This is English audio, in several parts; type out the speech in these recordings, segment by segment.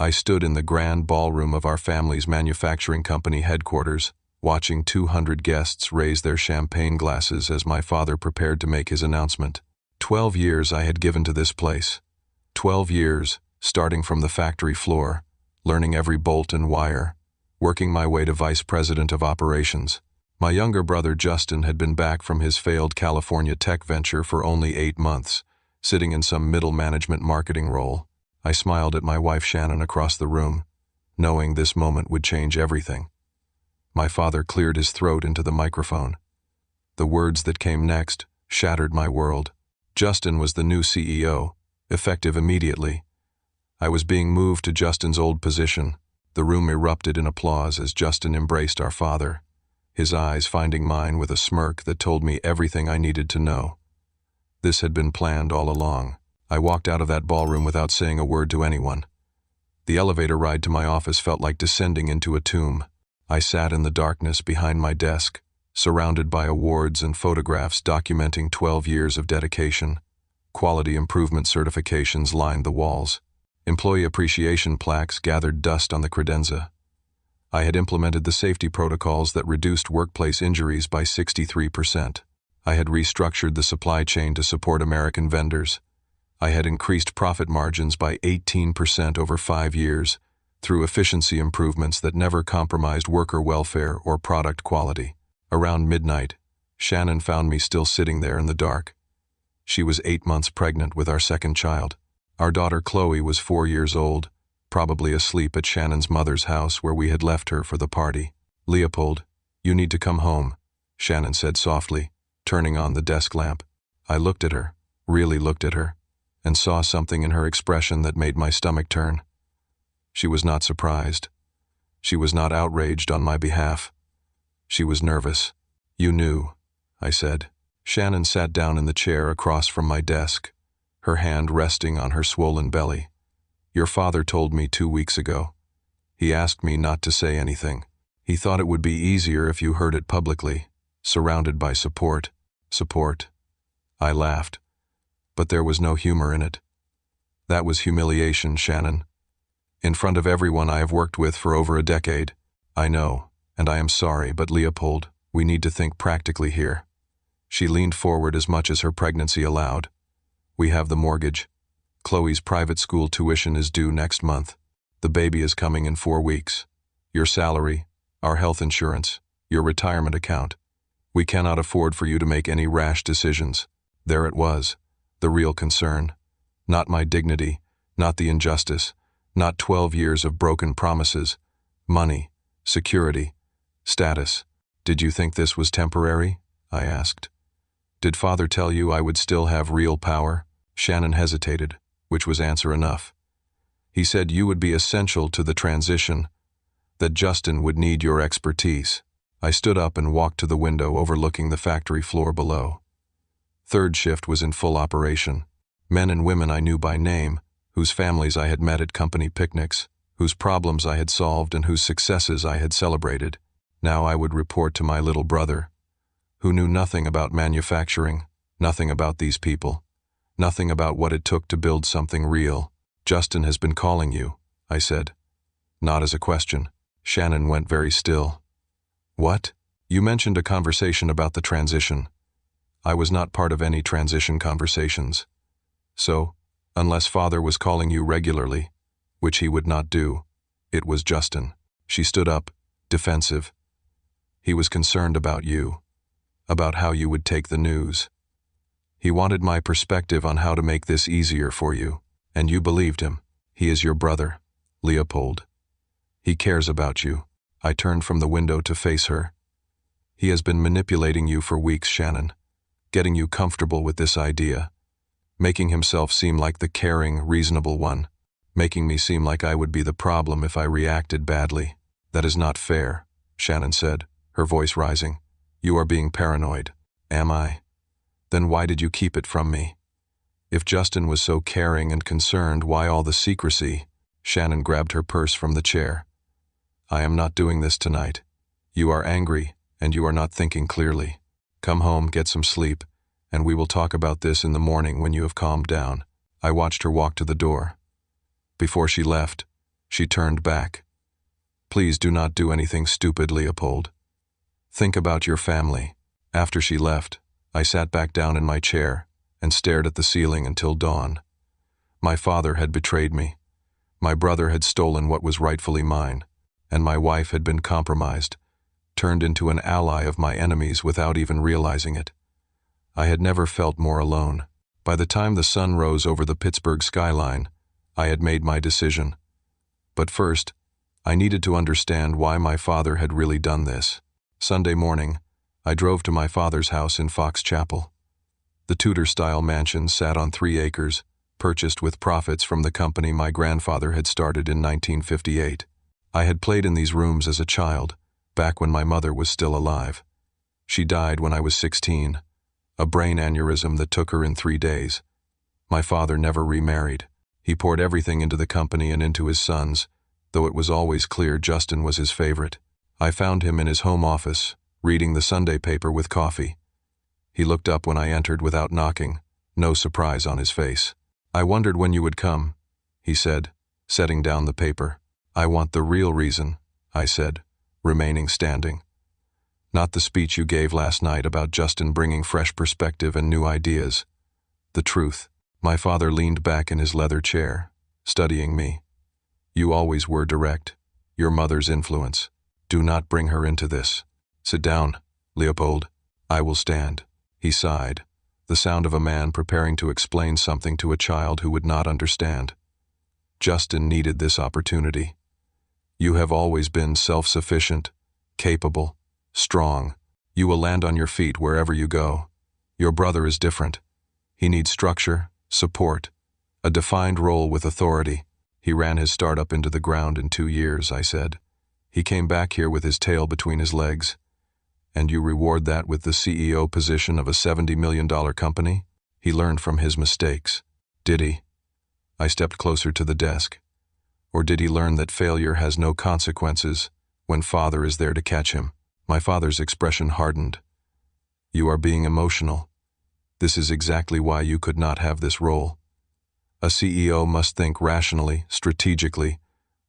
I stood in the grand ballroom of our family's manufacturing company headquarters, watching 200 guests raise their champagne glasses as my father prepared to make his announcement. 12 years I had given to this place. 12 years, starting from the factory floor, learning every bolt and wire, working my way to vice president of operations. My younger brother Justin had been back from his failed California tech venture for only 8 months, sitting in some middle management marketing role. I smiled at my wife Shannon across the room, knowing this moment would change everything. My father cleared his throat into the microphone. The words that came next shattered my world. Justin was the new CEO, effective immediately. I was being moved to Justin's old position. The room erupted in applause as Justin embraced our father, his eyes finding mine with a smirk that told me everything I needed to know. This had been planned all along. I walked out of that ballroom without saying a word to anyone. The elevator ride to my office felt like descending into a tomb. I sat in the darkness behind my desk, surrounded by awards and photographs documenting 12 years of dedication. Quality improvement certifications lined the walls. Employee appreciation plaques gathered dust on the credenza. I had implemented the safety protocols that reduced workplace injuries by 63%. I had restructured the supply chain to support American vendors. I had increased profit margins by 18% over 5 years through efficiency improvements that never compromised worker welfare or product quality. Around midnight, Shannon found me still sitting there in the dark. She was 8 months pregnant with our second child. Our daughter Chloe was 4 years old, probably asleep at Shannon's mother's house where we had left her for the party. "Leopold, you need to come home," Shannon said softly, turning on the desk lamp. I looked at her, really looked at her, and saw something in her expression that made my stomach turn. She was not surprised. She was not outraged on my behalf. She was nervous. "You knew," I said. Shannon sat down in the chair across from my desk, her hand resting on her swollen belly. "Your father told me 2 weeks ago. He asked me not to say anything. He thought it would be easier if you heard it publicly, surrounded by support." Support. I laughed. But there was no humor in it. "That was humiliation, Shannon. In front of everyone I have worked with for over a decade. I know, and I am sorry, but Leopold, we need to think practically here." She leaned forward as much as her pregnancy allowed. "We have the mortgage. Chloe's private school tuition is due next month. The baby is coming in 4 weeks. Your salary, our health insurance, your retirement account. We cannot afford for you to make any rash decisions." There it was. The real concern. Not my dignity, not the injustice, not 12 years of broken promises. Money, security, status. "Did you think this was temporary?" I asked. "Did Father tell you I would still have real power?" Shannon hesitated, which was answer enough. "He said you would be essential to the transition, that Justin would need your expertise." I stood up and walked to the window overlooking the factory floor below. Third shift was in full operation. Men and women I knew by name, whose families I had met at company picnics, whose problems I had solved and whose successes I had celebrated. Now I would report to my little brother, who knew nothing about manufacturing, nothing about these people, nothing about what it took to build something real. "Justin has been calling you," I said. Not as a question. Shannon went very still. "What?" "You mentioned a conversation about the transition. I was not part of any transition conversations. So, unless Father was calling you regularly, which he would not do, it was Justin." She stood up, defensive. "He was concerned about you, about how you would take the news. He wanted my perspective on how to make this easier for you, and you believed him. He is your brother, Leopold. He cares about you." I turned from the window to face her. "He has been manipulating you for weeks, Shannon, getting you comfortable with this idea, making himself seem like the caring, reasonable one, making me seem like I would be the problem if I reacted badly." "That is not fair," Shannon said, her voice rising. "You are being paranoid." "Am I? Then why did you keep it from me? If Justin was so caring and concerned, why all the secrecy?" Shannon grabbed her purse from the chair. "I am not doing this tonight. You are angry, and you are not thinking clearly. Come home, get some sleep, and we will talk about this in the morning when you have calmed down." I watched her walk to the door. Before she left, She turned back. Please do not do anything stupid, Leopold. Think about your family. After she left, I sat back down in my chair and stared at the ceiling until dawn. My father had betrayed me. My brother had stolen what was rightfully mine, and my wife had been compromised, turned into an ally of my enemies without even realizing it. I had never felt more alone. By the time the sun rose over the Pittsburgh skyline, I had made my decision. But first, I needed to understand why my father had really done this. Sunday morning, I drove to my father's house in Fox Chapel. The Tudor-style mansion sat on 3 acres, purchased with profits from the company my grandfather had started in 1958. I had played in these rooms as a child, back when my mother was still alive. She died when I was 16, a brain aneurysm that took her in 3 days. My father never remarried. He poured everything into the company and into his sons, though it was always clear Justin was his favorite. I found him in his home office, reading the Sunday paper with coffee. He looked up when I entered without knocking, no surprise on his face. I wondered when you would come, he said, setting down the paper. I want the real reason, I said, remaining standing. Not the speech you gave last night about Justin bringing fresh perspective and new ideas. The truth. My father leaned back in his leather chair, studying me. You always were direct. Your mother's influence. Do not bring her into this. Sit down, Leopold. I will stand. He sighed, the sound of a man preparing to explain something to a child who would not understand. Justin needed this opportunity. You have always been self-sufficient, capable, strong. You will land on your feet wherever you go. Your brother is different. He needs structure, support, a defined role with authority. He ran his startup into the ground in 2 years, I said. He came back here with his tail between his legs. And you reward that with the CEO position of a $70 million company? He learned from his mistakes. Did he? I stepped closer to the desk. Or did he learn that failure has no consequences when father is there to catch him? My father's expression hardened. You are being emotional. This is exactly why you could not have this role. A CEO must think rationally, strategically,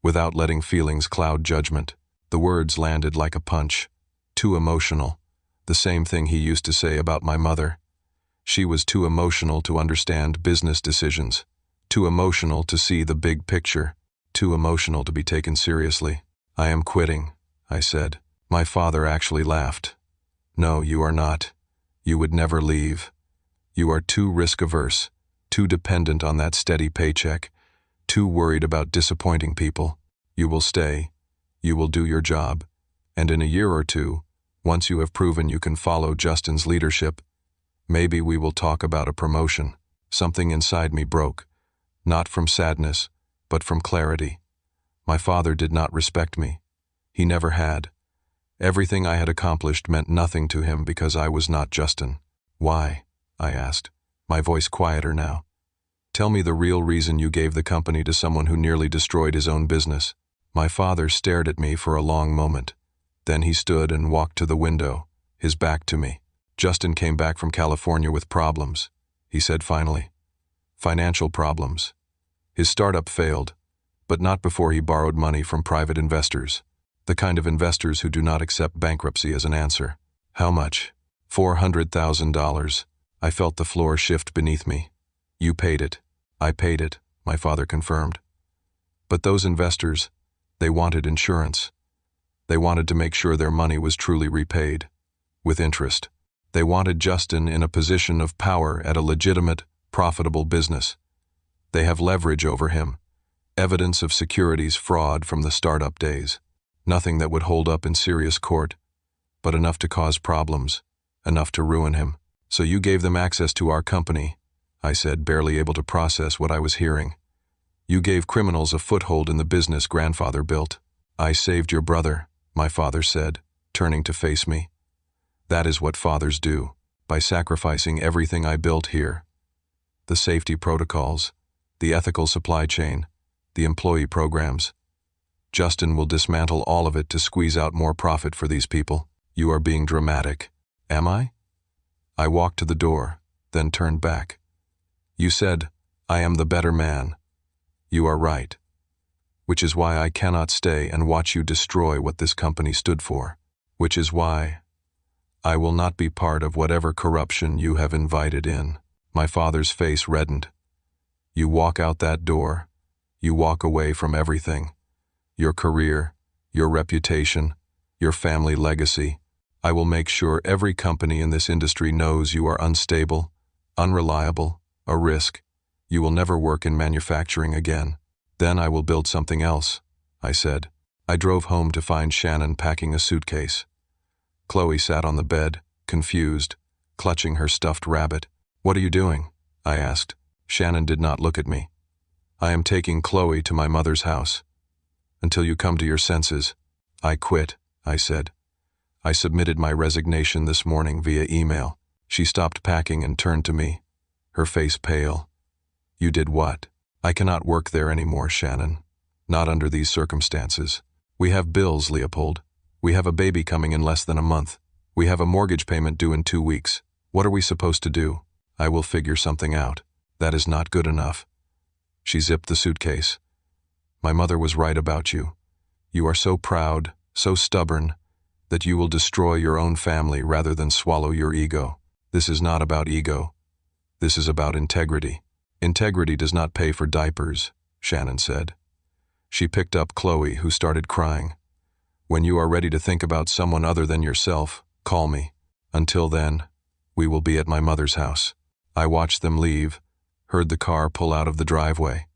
without letting feelings cloud judgment. The words landed like a punch. Too emotional. The same thing he used to say about my mother. She was too emotional to understand business decisions. Too emotional to see the big picture. Too emotional to be taken seriously. I am quitting, I said. My father actually laughed. No, you are not. You would never leave. You are too risk-averse, too dependent on that steady paycheck, too worried about disappointing people. You will stay. You will do your job. And in a year or two, once you have proven you can follow Justin's leadership, maybe we will talk about a promotion. Something inside me broke, not from sadness, but from clarity. My father did not respect me. He never had. Everything I had accomplished meant nothing to him because I was not Justin. Why? I asked, my voice quieter now. Tell me the real reason you gave the company to someone who nearly destroyed his own business. My father stared at me for a long moment. Then he stood and walked to the window, his back to me. Justin came back from California with problems, he said finally. Financial problems. His startup failed, but not before he borrowed money from private investors. The kind of investors who do not accept bankruptcy as an answer. How much? $400,000. I felt the floor shift beneath me. You paid it. I paid it, my father confirmed. But those investors, they wanted insurance. They wanted to make sure their money was truly repaid, with interest. They wanted Justin in a position of power at a legitimate, profitable business. They have leverage over him, evidence of securities fraud from the startup days. Nothing that would hold up in serious court, but enough to cause problems, enough to ruin him. So you gave them access to our company, I said, barely able to process what I was hearing. You gave criminals a foothold in the business grandfather built. I saved your brother, my father said, turning to face me. That is what fathers do, by sacrificing everything I built here. The safety protocols, the ethical supply chain, the employee programs. Justin will dismantle all of it to squeeze out more profit for these people. You are being dramatic. Am I? I walked to the door, then turned back. You said, I am the better man. You are right. which is why I cannot stay and watch you destroy what this company stood for, which is why I will not be part of whatever corruption you have invited in." My father's face reddened. "You walk out that door, you walk away from everything. Your career, your reputation, your family legacy. I will make sure every company in this industry knows you are unstable, unreliable, a risk. You will never work in manufacturing again. Then I will build something else," I said. I drove home to find Shannon packing a suitcase. Chloe sat on the bed, confused, clutching her stuffed rabbit. "What are you doing?" I asked. Shannon did not look at me. "I am taking Chloe to my mother's house. Until you come to your senses." "I quit," I said. "I submitted my resignation this morning via email." She stopped packing and turned to me, her face pale. "You did what?" "I cannot work there anymore, Shannon. Not under these circumstances. We have bills, Leopold. We have a baby coming in less than a month. We have a mortgage payment due in 2 weeks. What are we supposed to do?" "I will figure something out. That is not good enough." She zipped the suitcase. "My mother was right about you. You are so proud, so stubborn, that you will destroy your own family rather than swallow your ego. This is not about ego. This is about integrity." "Integrity does not pay for diapers," Shannon said. She picked up Chloe, who started crying. "When you are ready to think about someone other than yourself, call me. Until then, we will be at my mother's house." I watched them leave, heard the car pull out of the driveway.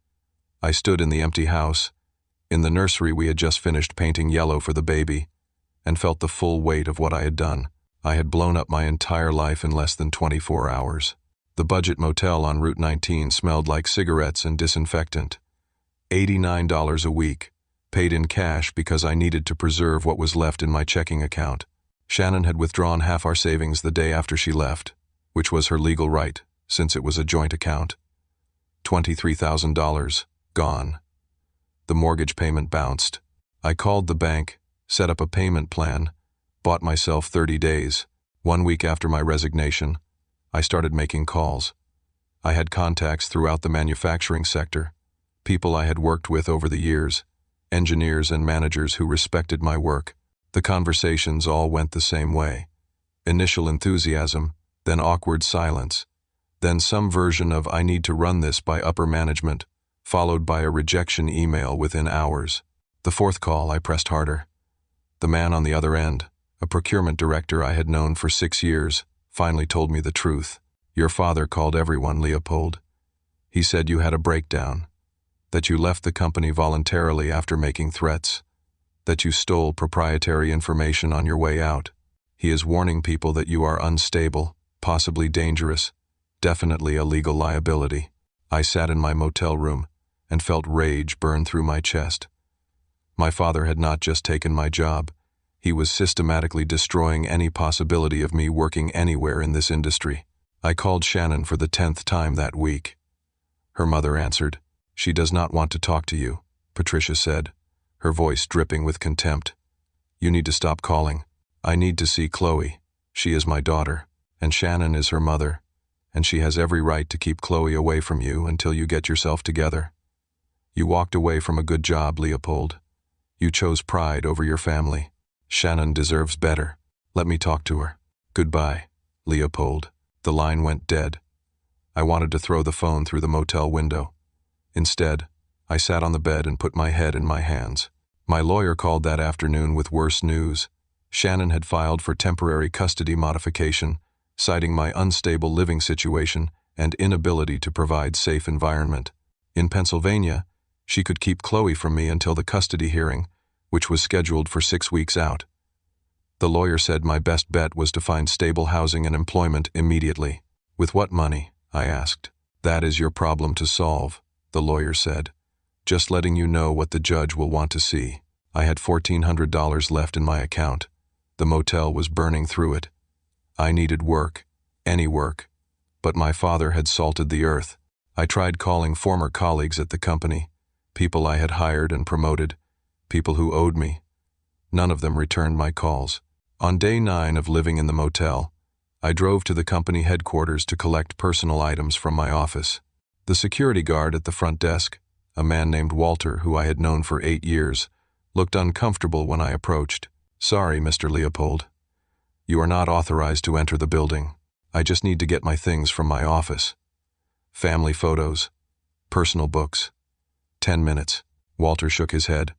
I stood in the empty house. In the nursery we had just finished painting yellow for the baby, and felt the full weight of what I had done. I had blown up my entire life in less than 24 hours. The budget motel on Route 19 smelled like cigarettes and disinfectant. $89 a week, paid in cash because I needed to preserve what was left in my checking account. Shannon had withdrawn half our savings the day after she left, which was her legal right, since it was a joint account. $23,000, gone. The mortgage payment bounced. I called the bank, set up a payment plan, bought myself 30 days. 1 week after my resignation, I started making calls. I had contacts throughout the manufacturing sector, people I had worked with over the years, engineers and managers who respected my work. The conversations all went the same way. Initial enthusiasm, then awkward silence, then some version of "I need to run this by upper management," followed by a rejection email within hours. The fourth call, I pressed harder. The man on the other end, a procurement director I had known for 6 years, finally told me the truth. "Your father called everyone, Leopold. He said you had a breakdown, that you left the company voluntarily after making threats, that you stole proprietary information on your way out. He is warning people that you are unstable, possibly dangerous, definitely a legal liability." I sat in my motel room and felt rage burn through my chest. My father had not just taken my job, he was systematically destroying any possibility of me working anywhere in this industry. I called Shannon for the 10th time that week. Her mother answered. "She does not want to talk to you," Patricia said, her voice dripping with contempt. "You need to stop calling. I need to see Chloe. She is my daughter, and Shannon is her mother, and she has every right to keep Chloe away from you until you get yourself together. You walked away from a good job, Leopold. You chose pride over your family. Shannon deserves better. Let me talk to her. Goodbye, Leopold." The line went dead. I wanted to throw the phone through the motel window. Instead, I sat on the bed and put my head in my hands. My lawyer called that afternoon with worse news. Shannon had filed for temporary custody modification, citing my unstable living situation and inability to provide safe environment. In Pennsylvania, she could keep Chloe from me until the custody hearing, which was scheduled for 6 weeks out. The lawyer said my best bet was to find stable housing and employment immediately. "With what money?" I asked. "That is your problem to solve," the lawyer said. "Just letting you know what the judge will want to see." I had $1,400 left in my account. The motel was burning through it. I needed work, any work, but my father had salted the earth. I tried calling former colleagues at the company, people I had hired and promoted, people who owed me. None of them returned my calls. On day 9 of living in the motel, I drove to the company headquarters to collect personal items from my office. The security guard at the front desk, A man named Walter, who I had known for 8 years, looked uncomfortable when I approached. "Sorry, Mr. Leopold. You are not authorized to enter the building. I just need to get my things from my office. Family photos, personal books. 10 minutes. Walter shook his head.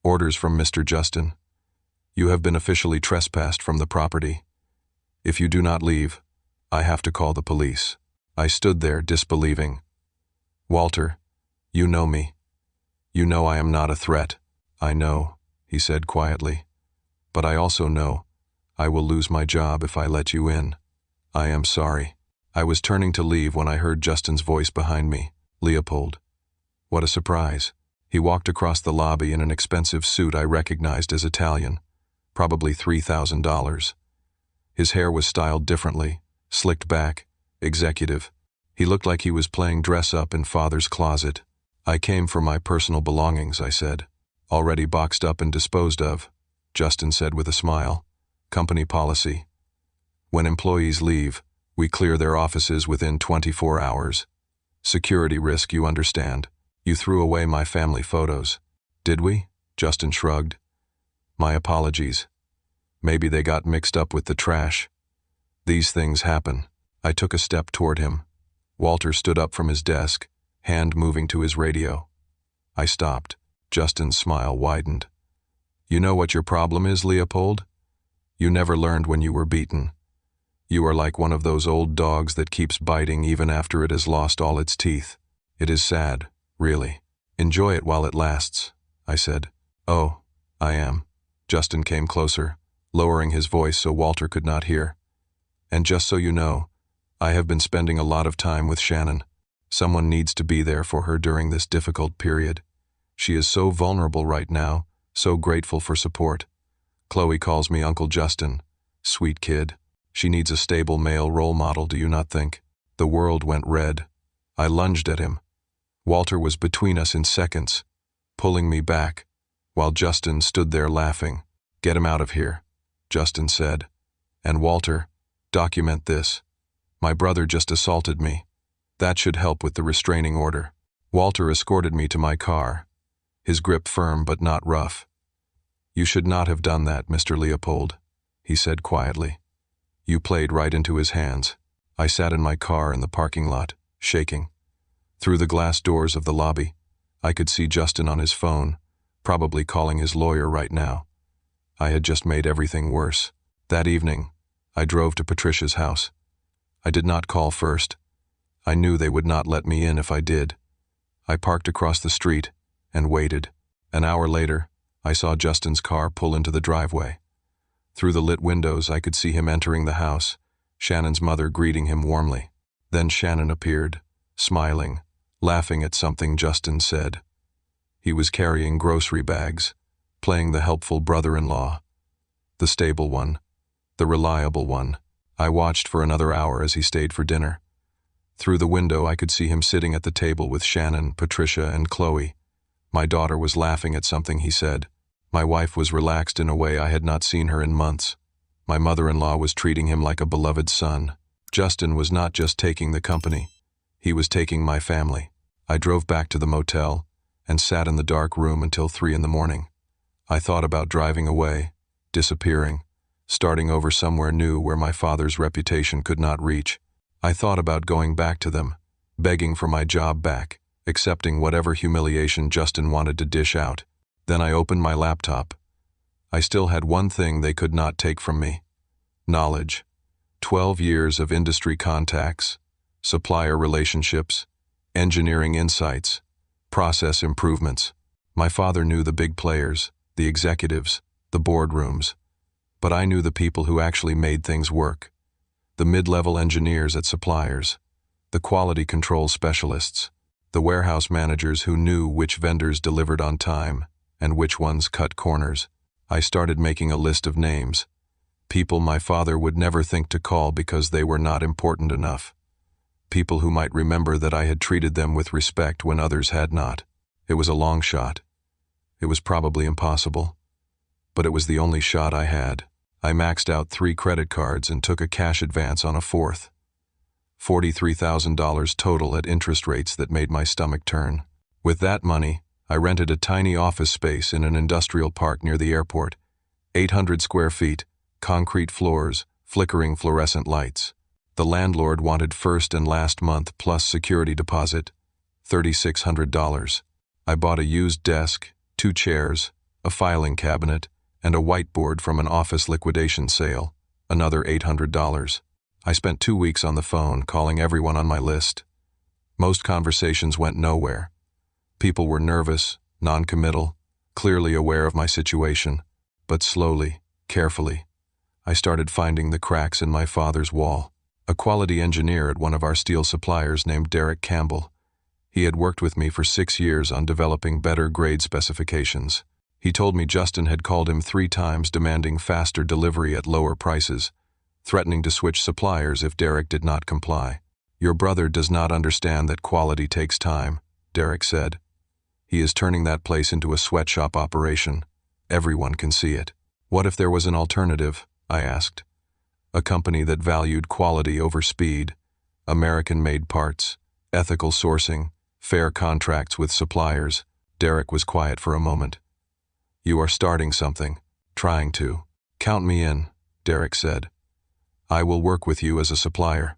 "Orders from Mr. Justin. You have been officially trespassed from the property. If you do not leave, I have to call the police." I stood there, disbelieving. "Walter, you know me. You know I am not a threat." "I know," he said quietly. "But I also know I will lose my job if I let you in. I am sorry." I was turning to leave when I heard Justin's voice behind me. "Leopold." What a surprise. He walked across the lobby in an expensive suit I recognized as Italian, probably $3,000. His hair was styled differently, slicked back, executive. He looked like he was playing dress-up in father's closet. "I came for my personal belongings," I said. "Already boxed up and disposed of," Justin said with a smile. "Company policy. When employees leave, we clear their offices within 24 hours. Security risk, you understand. You threw away my family photos." "Did we?" Justin shrugged. "My apologies. Maybe they got mixed up with the trash. These things happen." I took a step toward him. Walter stood up from his desk, hand moving to his radio. I stopped. Justin's smile widened. "You know what your problem is, Leopold? You never learned when you were beaten. You are like one of those old dogs that keeps biting even after it has lost all its teeth. It is sad, really. Enjoy it while it lasts," I said. "Oh, I am." Justin came closer, lowering his voice so Walter could not hear. "And just so you know, I have been spending a lot of time with Shannon. Someone needs to be there for her during this difficult period. She is so vulnerable right now, so grateful for support. Chloe calls me Uncle Justin. Sweet kid. She needs a stable male role model, do you not think?" The world went red. I lunged at him. Walter was between us in seconds, pulling me back, while Justin stood there laughing. "Get him out of here," Justin said. "And Walter, document this. My brother just assaulted me. That should help with the restraining order." Walter escorted me to my car, his grip firm but not rough. "You should not have done that, Mr. Leopold," he said quietly. "You played right into his hands." I sat in my car in the parking lot, shaking. Through the glass doors of the lobby, I could see Justin on his phone, probably calling his lawyer right now. I had just made everything worse. That evening, I drove to Patricia's house. I did not call first. I knew they would not let me in if I did. I parked across the street and waited. An hour later, I saw Justin's car pull into the driveway. Through the lit windows, I could see him entering the house, Shannon's mother greeting him warmly. Then Shannon appeared, smiling, laughing at something Justin said. He was carrying grocery bags, playing the helpful brother-in-law. The stable one, the reliable one. I watched for another hour as he stayed for dinner. Through the window, I could see him sitting at the table with Shannon, Patricia, and Chloe. My daughter was laughing at something he said. My wife was relaxed in a way I had not seen her in months. My mother-in-law was treating him like a beloved son. Justin was not just taking the company. He was taking my family. I drove back to the motel and sat in the dark room until 3 in the morning. I thought about driving away, disappearing, starting over somewhere new where my father's reputation could not reach. I thought about going back to them, begging for my job back, accepting whatever humiliation Justin wanted to dish out. Then I opened my laptop. I still had one thing they could not take from me: knowledge. 12 years of industry contacts, supplier relationships, engineering insights, process improvements. My father knew the big players, the executives, the boardrooms. But I knew the people who actually made things work. The mid-level engineers at suppliers, the quality control specialists, the warehouse managers who knew which vendors delivered on time and which ones cut corners. I started making a list of names. People my father would never think to call because they were not important enough. People who might remember that I had treated them with respect when others had not. It was a long shot. It was probably impossible. But it was the only shot I had. I maxed out 3 credit cards and took a cash advance on a 4th. $43,000 total at interest rates that made my stomach turn. With that money, I rented a tiny office space in an industrial park near the airport. 800 square feet, concrete floors, flickering fluorescent lights. The landlord wanted first and last month plus security deposit, $3,600. I bought a used desk, 2 chairs, a filing cabinet, and a whiteboard from an office liquidation sale, another $800. I spent 2 weeks on the phone calling everyone on my list. Most conversations went nowhere. People were nervous, non-committal, clearly aware of my situation, but slowly, carefully, I started finding the cracks in my father's wall. A quality engineer at one of our steel suppliers named Derek Campbell. He had worked with me for 6 years on developing better grade specifications. He told me Justin had called him 3 times demanding faster delivery at lower prices, threatening to switch suppliers if Derek did not comply. "Your brother does not understand that quality takes time," Derek said. "He is turning that place into a sweatshop operation. Everyone can see it." "What if there was an alternative?" I asked. "A company that valued quality over speed, American-made parts, ethical sourcing, fair contracts with suppliers." Derek was quiet for a moment. "You are starting something, trying to." "Count me in," Derek said. "I will work with you as a supplier,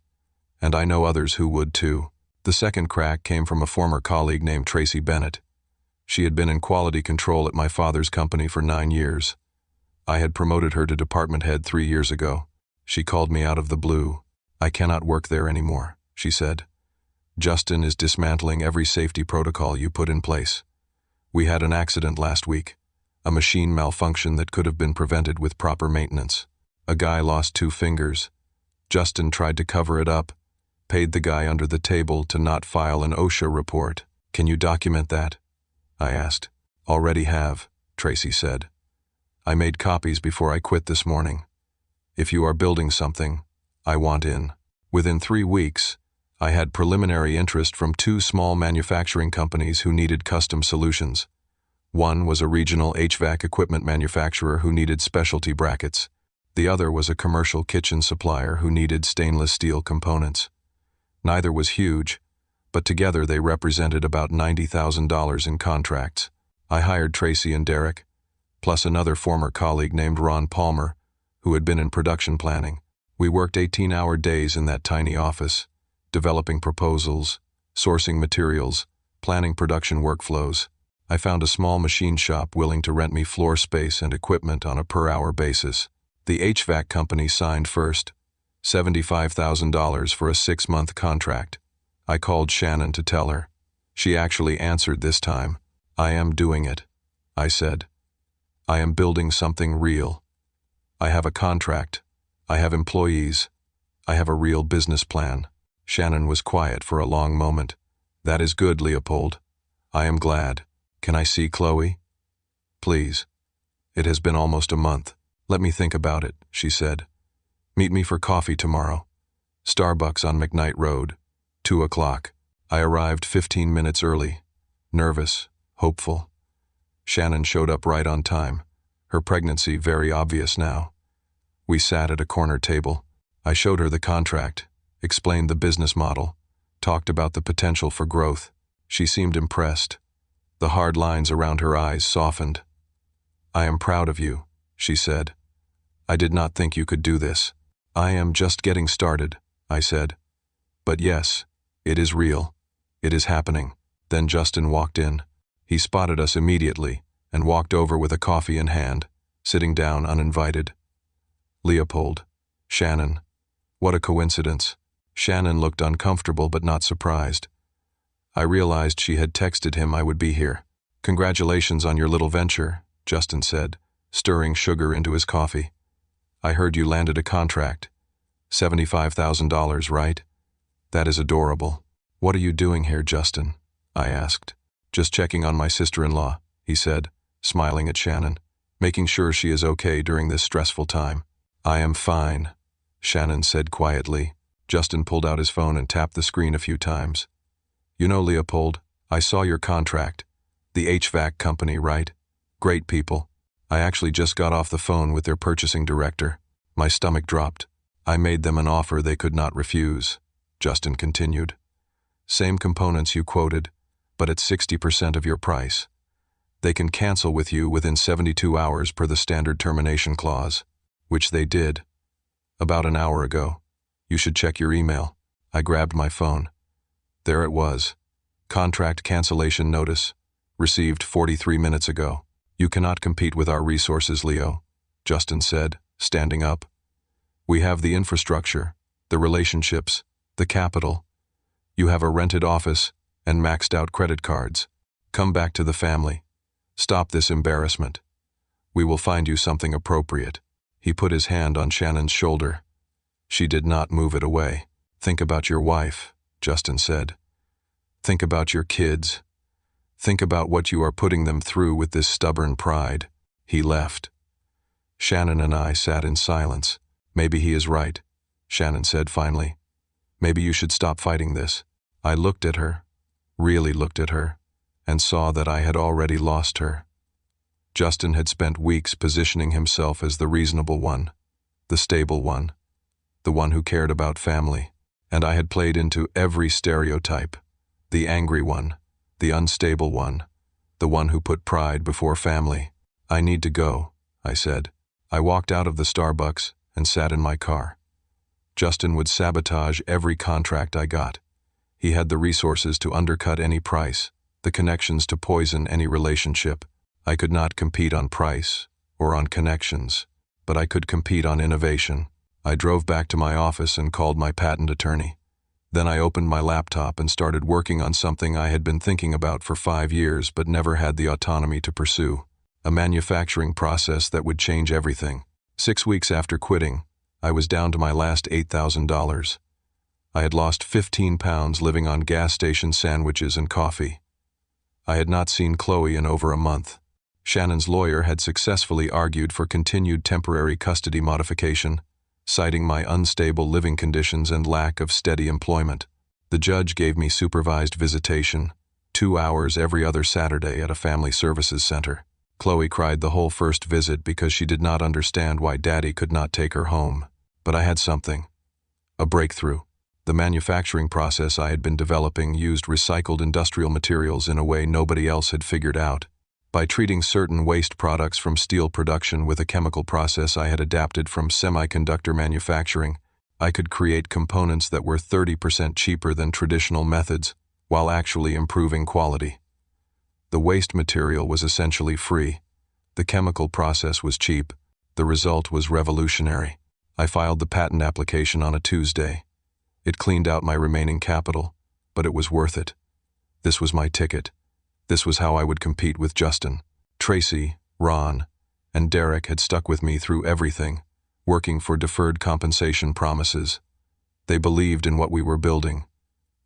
and I know others who would too." The second crack came from a former colleague named Tracy Bennett. She had been in quality control at my father's company for 9 years. I had promoted her to department head 3 years ago. She called me out of the blue. "I cannot work there anymore," she said. "Justin is dismantling every safety protocol you put in place. We had an accident last week, a machine malfunction that could have been prevented with proper maintenance. A guy lost 2 fingers. Justin tried to cover it up, paid the guy under the table to not file an OSHA report. Can you document that?" I asked. "Already have," Tracy said. "I made copies before I quit this morning. If you are building something, I want in." Within 3 weeks, I had preliminary interest from 2 small manufacturing companies who needed custom solutions. One was a regional HVAC equipment manufacturer who needed specialty brackets. The other was a commercial kitchen supplier who needed stainless steel components. Neither was huge, but together they represented about $90,000 in contracts. I hired Tracy and Derek, plus another former colleague named Ron Palmer, who had been in production planning. We worked 18-hour days in that tiny office, developing proposals, sourcing materials, planning production workflows. I found a small machine shop willing to rent me floor space and equipment on a per-hour basis. The HVAC company signed first, $75,000 for a 6-month contract. I called Shannon to tell her. She actually answered this time. "I am doing it," I said. "I am building something real. I have a contract. I have employees. I have a real business plan." Shannon was quiet for a long moment. "That is good, Leopold. I am glad. Can I see Chloe?" "Please. It has been almost a month." "Let me think about it," she said. "Meet me for coffee tomorrow. Starbucks on McKnight Road, 2 o'clock. I arrived 15 minutes early, nervous, hopeful. Shannon showed up right on time, her pregnancy very obvious now. We sat at a corner table. I showed her the contract, explained the business model, talked about the potential for growth. She seemed impressed. The hard lines around her eyes softened. "I am proud of you," she said. "I did not think you could do this." "I am just getting started," I said. "But yes, it is real. It is happening." Then Justin walked in. He spotted us immediately and walked over with a coffee in hand, sitting down uninvited. "Leopold. Shannon. What a coincidence." Shannon looked uncomfortable but not surprised. I realized she had texted him I would be here. "Congratulations on your little venture," Justin said, stirring sugar into his coffee. "I heard you landed a contract. $75,000, right? That is adorable." "What are you doing here, Justin?" I asked. "Just checking on my sister-in-law," he said, smiling at Shannon, "making sure she is okay during this stressful time." "I am fine," Shannon said quietly. Justin pulled out his phone and tapped the screen a few times. "You know, Leopold, I saw your contract. The HVAC company, right? Great people. I actually just got off the phone with their purchasing director." My stomach dropped. "I made them an offer they could not refuse," Justin continued. "Same components you quoted, but at 60% of your price. They can cancel with you within 72 hours per the standard termination clause, which they did. About an hour ago. You should check your email. I grabbed my phone. There it was. Contract cancellation notice. Received 43 minutes ago. You cannot compete with our resources, Leo, Justin said, standing up. We have the infrastructure, the relationships, the capital. You have a rented office and maxed out credit cards. Come back to the family. Stop this embarrassment. We will find you something appropriate. He put his hand on Shannon's shoulder. She did not move it away. Think about your wife, Justin said. Think about your kids. Think about what you are putting them through with this stubborn pride. He left. Shannon and I sat in silence. Maybe he is right, Shannon said finally. Maybe you should stop fighting this. I looked at her, really looked at her, and saw that I had already lost her. Justin had spent weeks positioning himself as the reasonable one, the stable one, the one who cared about family, and I had played into every stereotype, the angry one, the unstable one, the one who put pride before family. I need to go, I said. I walked out of the Starbucks and sat in my car. Justin would sabotage every contract I got. He had the resources to undercut any price, the connections to poison any relationship. I could not compete on price or on connections, but I could compete on innovation. I drove back to my office and called my patent attorney. Then I opened my laptop and started working on something I had been thinking about for 5 years but never had the autonomy to pursue. A manufacturing process that would change everything. 6 weeks after quitting, I was down to my last $8,000. I had lost 15 pounds living on gas station sandwiches and coffee. I had not seen Chloe in over a month. Shannon's lawyer had successfully argued for continued temporary custody modification, citing my unstable living conditions and lack of steady employment. The judge gave me supervised visitation, 2 hours every other Saturday at a family services center. Chloe cried the whole first visit because she did not understand why Daddy could not take her home. But I had something. A breakthrough. The manufacturing process I had been developing used recycled industrial materials in a way nobody else had figured out. By treating certain waste products from steel production with a chemical process I had adapted from semiconductor manufacturing, I could create components that were 30% cheaper than traditional methods, while actually improving quality. The waste material was essentially free. The chemical process was cheap. The result was revolutionary. I filed the patent application on a Tuesday. It cleaned out my remaining capital, but it was worth it. This was my ticket. This was how I would compete with Justin. Tracy, Ron, and Derek had stuck with me through everything, working for deferred compensation promises. They believed in what we were building.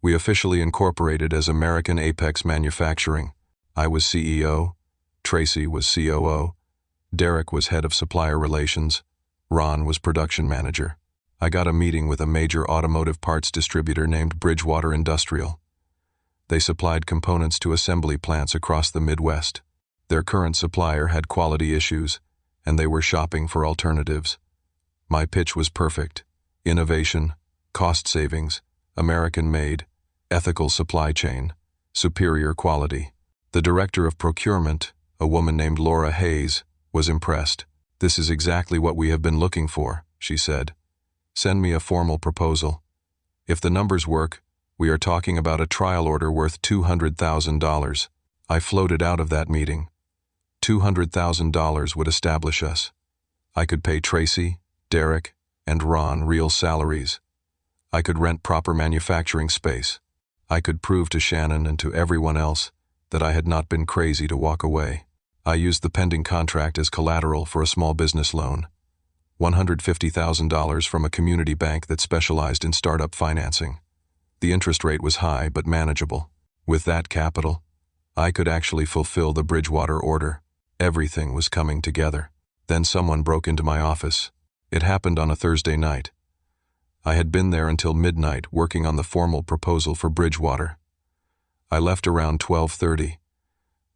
We officially incorporated as American Apex Manufacturing. I was CEO, Tracy was COO, Derek was head of supplier relations, Ron was production manager. I got a meeting with a major automotive parts distributor named Bridgewater Industrial. They supplied components to assembly plants across the Midwest. Their current supplier had quality issues, and they were shopping for alternatives. My pitch was perfect. Innovation, cost savings, American-made, ethical supply chain, superior quality. The director of procurement, a woman named Laura Hayes, was impressed. "This is exactly what we have been looking for," she said. "Send me a formal proposal. If the numbers work, we are talking about a trial order worth $200,000. I floated out of that meeting. $200,000 would establish us. I could pay Tracy, Derek, and Ron real salaries. I could rent proper manufacturing space. I could prove to Shannon and to everyone else that I had not been crazy to walk away. I used the pending contract as collateral for a small business loan. $150,000 from a community bank that specialized in startup financing. The interest rate was high but manageable. With that capital, I could actually fulfill the Bridgewater order. Everything was coming together. Then someone broke into my office. It happened on a Thursday night. I had been there until midnight working on the formal proposal for Bridgewater. I left around 12:30.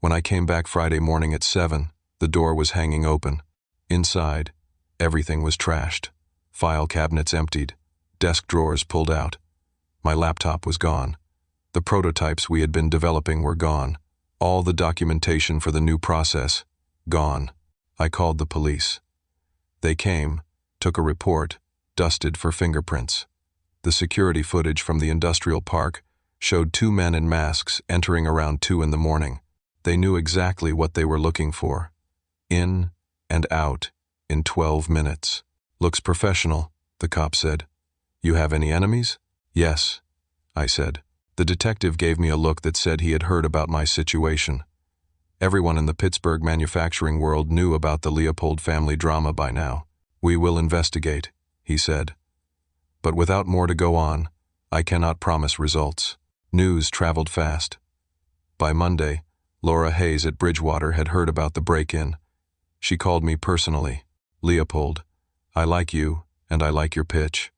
When I came back Friday morning at 7, the door was hanging open. Inside, everything was trashed. File cabinets emptied. Desk drawers pulled out. My laptop was gone. The prototypes we had been developing were gone. All the documentation for the new process, gone. I called the police. They came, took a report, dusted for fingerprints. The security footage from the industrial park showed 2 men in masks entering around 2 in the morning. They knew exactly what they were looking for. In and out in 12 minutes. Looks professional, the cop said. You have any enemies? Yes, I said. The detective gave me a look that said he had heard about my situation. Everyone in the Pittsburgh manufacturing world knew about the Leopold family drama by now. We will investigate, he said. But without more to go on, I cannot promise results. News traveled fast. By Monday, Laura Hayes at Bridgewater had heard about the break-in. She called me personally. Leopold, I like you, and I like your pitch.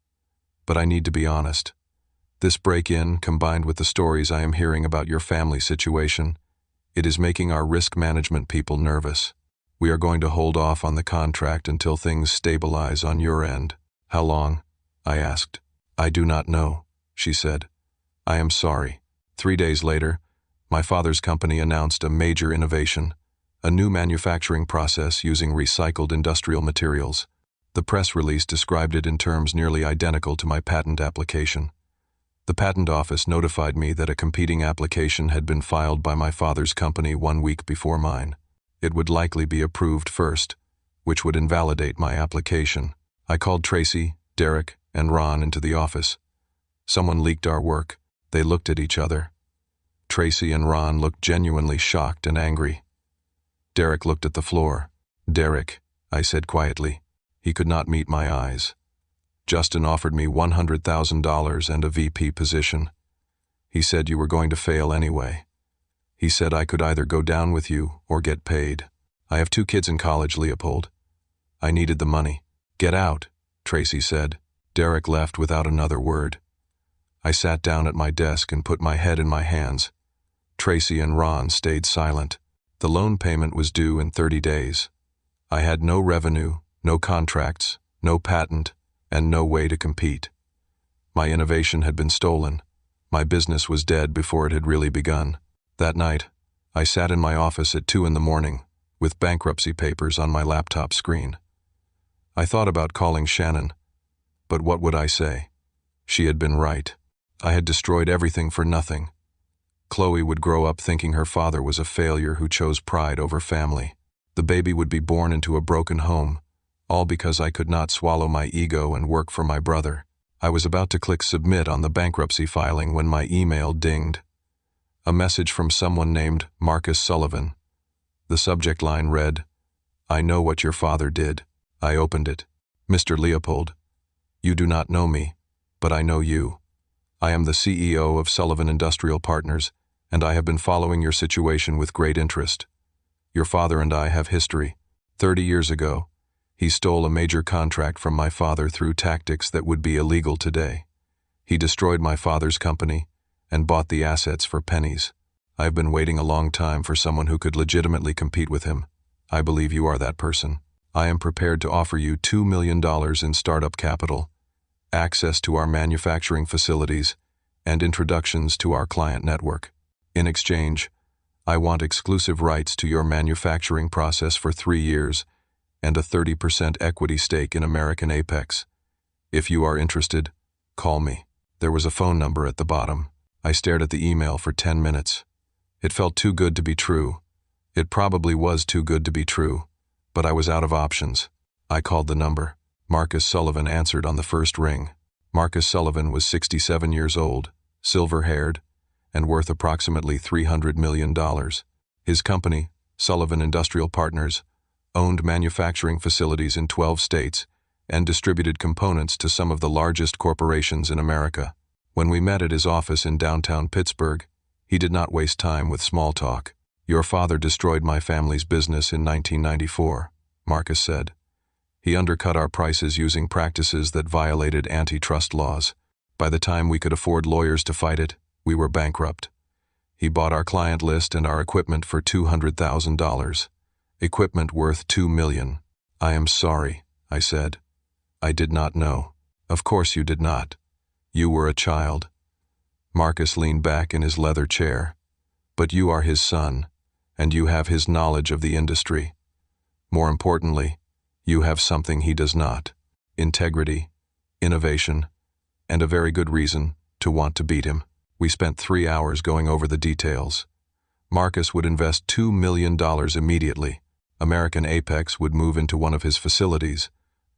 But I need to be honest. This break-in, combined with the stories I am hearing about your family situation, it is making our risk management people nervous. We are going to hold off on the contract until things stabilize on your end. How long? I asked. I do not know, she said. I am sorry. 3 days later, my father's company announced a major innovation, a new manufacturing process using recycled industrial materials. The press release described it in terms nearly identical to my patent application. The patent office notified me that a competing application had been filed by my father's company 1 week before mine. It would likely be approved first, which would invalidate my application. I called Tracy, Derek, and Ron into the office. Someone leaked our work. They looked at each other. Tracy and Ron looked genuinely shocked and angry. Derek looked at the floor. Derek, I said quietly. He could not meet my eyes. Justin offered me $100,000 and a VP position. He said you were going to fail anyway. He said I could either go down with you or get paid. I have 2 kids in college, Leopold. I needed the money. Get out, Tracy said. Derek left without another word. I sat down at my desk and put my head in my hands. Tracy and Ron stayed silent. The loan payment was due in 30 days. I had no revenue, no contracts, no patent, and no way to compete. My innovation had been stolen. My business was dead before it had really begun. That night, I sat in my office at 2 in the morning, with bankruptcy papers on my laptop screen. I thought about calling Shannon, but what would I say? She had been right. I had destroyed everything for nothing. Chloe would grow up thinking her father was a failure who chose pride over family. The baby would be born into a broken home, all because I could not swallow my ego and work for my brother. I was about to click submit on the bankruptcy filing when my email dinged. A message from someone named Marcus Sullivan. The subject line read, I know what your father did. I opened it. Mr. Leopold, you do not know me, but I know you. I am the CEO of Sullivan Industrial Partners, and I have been following your situation with great interest. Your father and I have history. 30 years ago, he stole a major contract from my father through tactics that would be illegal today. He destroyed my father's company and bought the assets for pennies. I have been waiting a long time for someone who could legitimately compete with him. I believe you are that person. I am prepared to offer you $2 million in startup capital, access to our manufacturing facilities, and introductions to our client network. In exchange, I want exclusive rights to your manufacturing process for 3 years and a 30% equity stake in American Apex. If you are interested, call me. There was a phone number at the bottom. I stared at the email for 10 minutes. It felt too good to be true. It probably was too good to be true, but I was out of options. I called the number. Marcus Sullivan answered on the first ring. Marcus Sullivan was 67 years old, silver-haired, and worth approximately $300 million. His company, Sullivan Industrial Partners, owned manufacturing facilities in 12 states and distributed components to some of the largest corporations in America. When we met at his office in downtown Pittsburgh, he did not waste time with small talk. Your father destroyed my family's business in 1994, Marcus said. He undercut our prices using practices that violated antitrust laws. By the time we could afford lawyers to fight it, we were bankrupt. He bought our client list and our equipment for $200,000. Equipment worth $2 million. I am sorry, I said. I did not know. Of course you did not. You were a child. Marcus leaned back in his leather chair. But you are his son, and you have his knowledge of the industry. More importantly, you have something he does not: integrity, innovation, and a very good reason to want to beat him. We spent 3 hours going over the details. Marcus would invest $2 million immediately. American Apex would move into one of his facilities,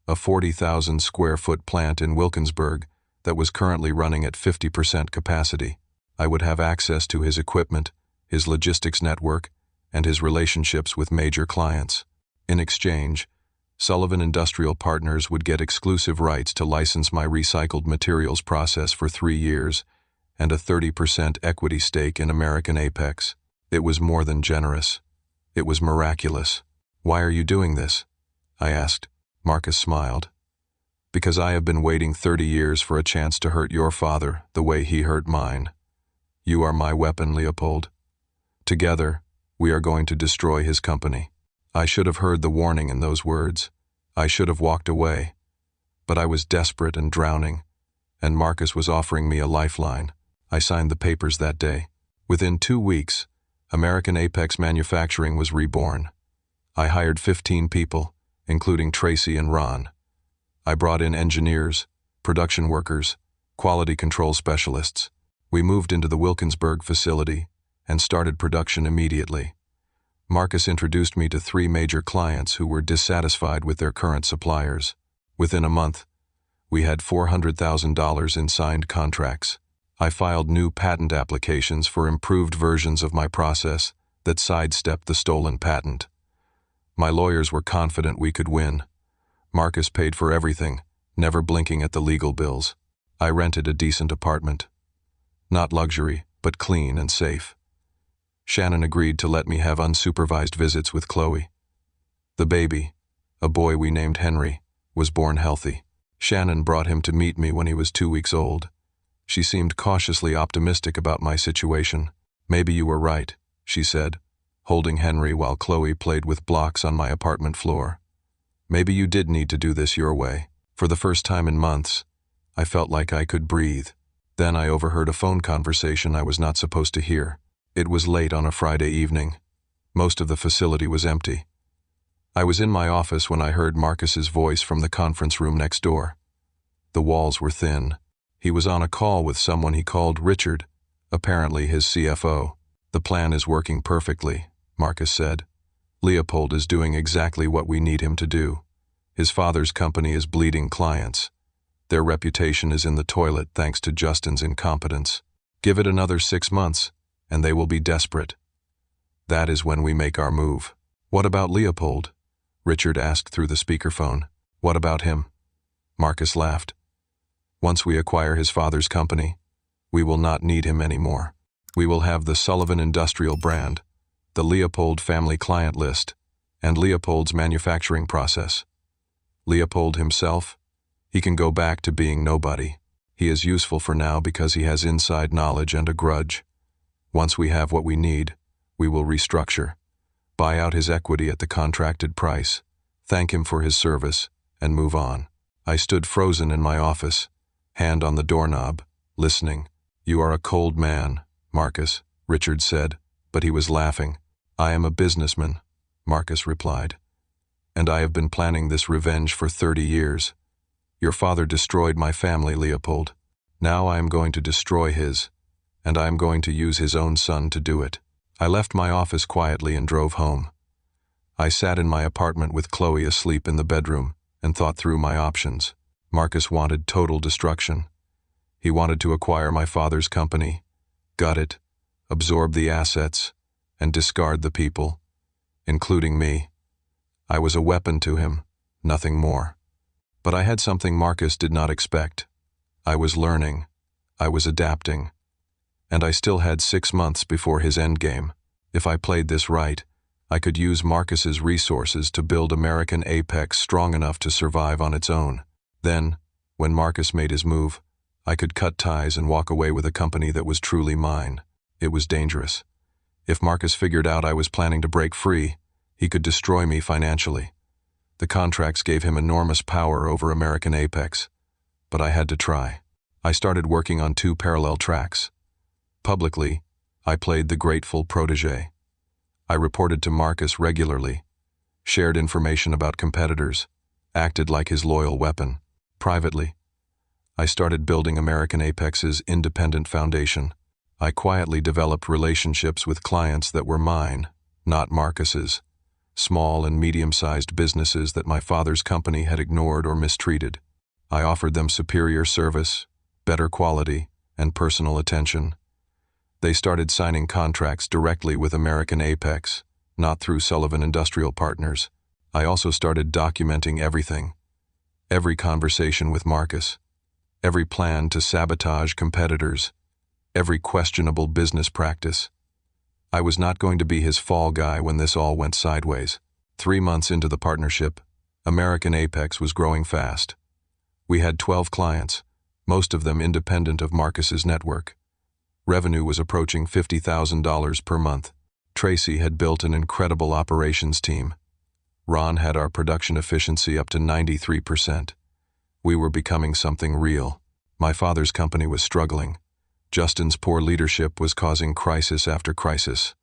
a 40,000 square foot plant in Wilkinsburg that was currently running at 50% capacity. I would have access to his equipment, his logistics network, and his relationships with major clients. In exchange, Sullivan Industrial Partners would get exclusive rights to license my recycled materials process for 3 years and a 30% equity stake in American Apex. It was more than generous. It was miraculous. "Why are you doing this?" I asked. Marcus smiled. "Because I have been waiting 30 years for a chance to hurt your father the way he hurt mine. You are my weapon, Leopold. Together, we are going to destroy his company." I should have heard the warning in those words. I should have walked away. But I was desperate and drowning, and Marcus was offering me a lifeline. I signed the papers that day. Within 2 weeks, American Apex Manufacturing was reborn. I hired 15 people, including Tracy and Ron. I brought in engineers, production workers, quality control specialists. We moved into the Wilkinsburg facility and started production immediately. Marcus introduced me to 3 major clients who were dissatisfied with their current suppliers. Within a month, we had $400,000 in signed contracts. I filed new patent applications for improved versions of my process that sidestepped the stolen patent. My lawyers were confident we could win. Marcus paid for everything, never blinking at the legal bills. I rented a decent apartment. Not luxury, but clean and safe. Shannon agreed to let me have unsupervised visits with Chloe. The baby, a boy we named Henry, was born healthy. Shannon brought him to meet me when he was 2 weeks old. She seemed cautiously optimistic about my situation. "Maybe you were right," she said, holding Henry while Chloe played with blocks on my apartment floor. "Maybe you did need to do this your way." For the first time in months, I felt like I could breathe. Then I overheard a phone conversation I was not supposed to hear. It was late on a Friday evening. Most of the facility was empty. I was in my office when I heard Marcus's voice from the conference room next door. The walls were thin. He was on a call with someone he called Richard, apparently his CFO. "The plan is working perfectly," Marcus said. "Leopold is doing exactly what we need him to do. His father's company is bleeding clients. Their reputation is in the toilet thanks to Justin's incompetence. Give it another 6 months, and they will be desperate. That is when we make our move." "What about Leopold?" Richard asked through the speakerphone. "What about him?" Marcus laughed. "Once we acquire his father's company, we will not need him anymore. We will have the Sullivan Industrial brand, the Leopold family client list, and Leopold's manufacturing process. Leopold himself, he can go back to being nobody. He is useful for now because he has inside knowledge and a grudge. Once we have what we need, we will restructure, buy out his equity at the contracted price, thank him for his service, and move on." I stood frozen in my office, hand on the doorknob, listening. "You are a cold man, Marcus," Richard said, but he was laughing. "I am a businessman," Marcus replied. "And I have been planning this revenge for 30 years. Your father destroyed my family, Leopold. Now I am going to destroy his, and I am going to use his own son to do it." I left my office quietly and drove home. I sat in my apartment with Chloe asleep in the bedroom and thought through my options. Marcus wanted total destruction. He wanted to acquire my father's company, gut it, absorb the assets, and discard the people, including me. I was a weapon to him, nothing more. But I had something Marcus did not expect. I was learning, I was adapting, and I still had 6 months before his endgame. If I played this right, I could use Marcus's resources to build American Apex strong enough to survive on its own. Then, when Marcus made his move, I could cut ties and walk away with a company that was truly mine. It was dangerous. If Marcus figured out I was planning to break free, he could destroy me financially. The contracts gave him enormous power over American Apex, but I had to try. I started working on 2 parallel tracks. Publicly, I played the grateful protege. I reported to Marcus regularly, shared information about competitors, acted like his loyal weapon. Privately, I started building American Apex's independent foundation. I quietly developed relationships with clients that were mine, not Marcus's, small and medium-sized businesses that my father's company had ignored or mistreated. I offered them superior service, better quality, and personal attention. They started signing contracts directly with American Apex, not through Sullivan Industrial Partners. I also started documenting everything. Every conversation with Marcus, every plan to sabotage competitors, every questionable business practice. I was not going to be his fall guy when this all went sideways. 3 months into the partnership, American Apex was growing fast. We had 12 clients, most of them independent of Marcus's network. Revenue was approaching $50,000 per month. Tracy had built an incredible operations team. Ron had our production efficiency up to 93%. We were becoming something real. My father's company was struggling. Justin's poor leadership was causing crisis after crisis.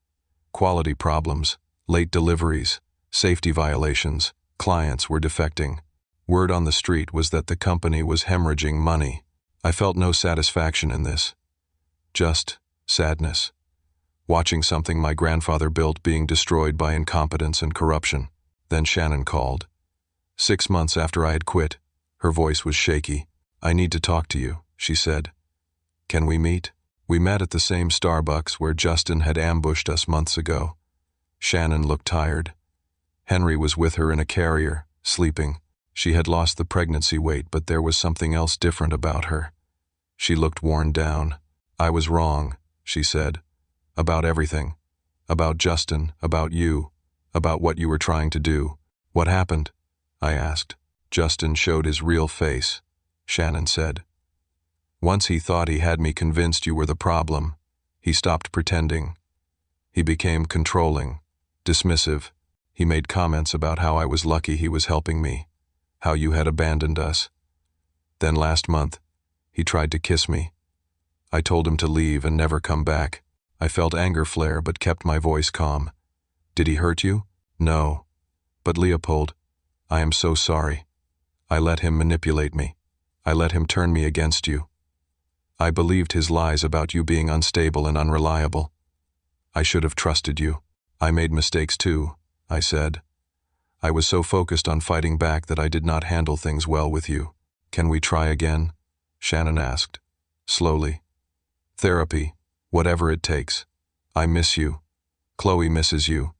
Quality problems, late deliveries, safety violations, clients were defecting. Word on the street was that the company was hemorrhaging money. I felt no satisfaction in this. Just sadness. Watching something my grandfather built being destroyed by incompetence and corruption. Then Shannon called. 6 months after I had quit, her voice was shaky. "I need to talk to you," she said. "Can we meet?" We met at the same Starbucks where Justin had ambushed us months ago. Shannon looked tired. Henry was with her in a carrier, sleeping. She had lost the pregnancy weight, but there was something else different about her. She looked worn down. "I was wrong," she said. "About everything. About Justin, about you, about what you were trying to do." "What happened?" I asked. "Justin showed his real face," Shannon said. "Once he thought he had me convinced you were the problem, he stopped pretending. He became controlling, dismissive. He made comments about how I was lucky he was helping me, how you had abandoned us. Then last month, he tried to kiss me. I told him to leave and never come back. I felt anger flare but kept my voice calm. Did he hurt you? No. But Leopold, I am so sorry. I let him manipulate me. I let him turn me against you. I believed his lies about you being unstable and unreliable. I should have trusted you. I made mistakes too," I said. "I was so focused on fighting back that I did not handle things well with you." "Can we try again?" Shannon asked, slowly. "Therapy, whatever it takes. I miss you. Chloe misses you.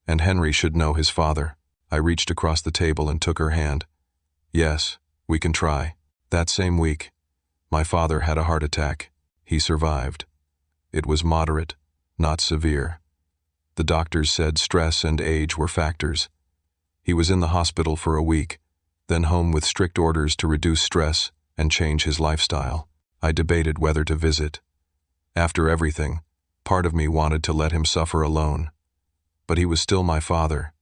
And Henry should know his father." I reached across the table and took her hand. "Yes, we can try." That same week, my father had a heart attack. He survived. It was moderate, not severe. The doctors said stress and age were factors. He was in the hospital for a week, then home with strict orders to reduce stress and change his lifestyle. I debated whether to visit. After everything, part of me wanted to let him suffer alone. But he was still my father,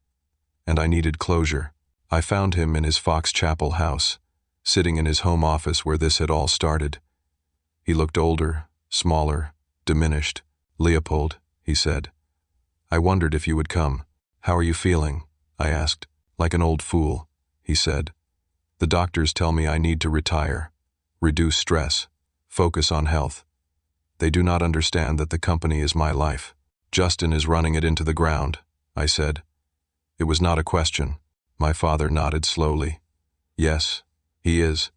and I needed closure. I found him in his Fox Chapel house, sitting in his home office where this had all started. He looked older, smaller, diminished. "Leopold," he said, "I wondered if you would come." "How are you feeling?" I asked. "Like an old fool," he said. "The doctors tell me I need to retire, reduce stress, focus on health. They do not understand that the company is my life. Justin is running it into the ground," I said. It was not a question. My father nodded slowly. "Yes, he is.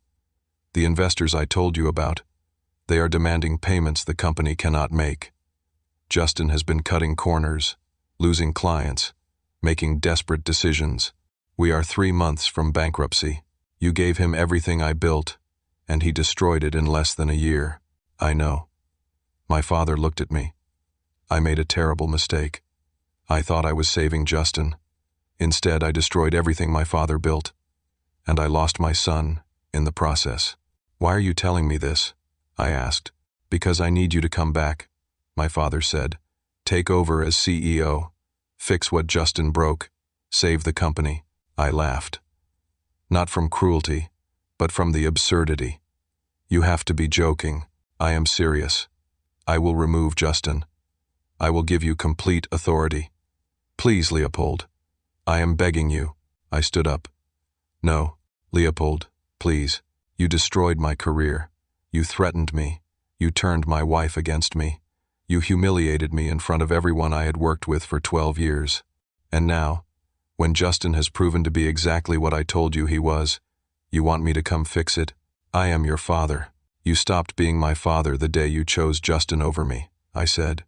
The investors I told you about, they are demanding payments the company cannot make. Justin has been cutting corners, losing clients, making desperate decisions. We are 3 months from bankruptcy. You gave him everything I built, and he destroyed it in less than a year." "I know." My father looked at me. "I made a terrible mistake. I thought I was saving Justin. Instead, I destroyed everything my father built, and I lost my son in the process." "Why are you telling me this?" I asked. "Because I need you to come back," my father said. "Take over as CEO. Fix what Justin broke. Save the company." I laughed. Not from cruelty, but from the absurdity. "You have to be joking. I am serious. I will remove Justin. I will give you complete authority. Please, Leopold. I am begging you. I stood up. No, Leopold, please. You destroyed my career. You threatened me. You turned my wife against me. You humiliated me in front of everyone I had worked with for 12 years. And now, when Justin has proven to be exactly what I told you he was, you want me to come fix it? I am your father. You stopped being my father the day you chose Justin over me, I said.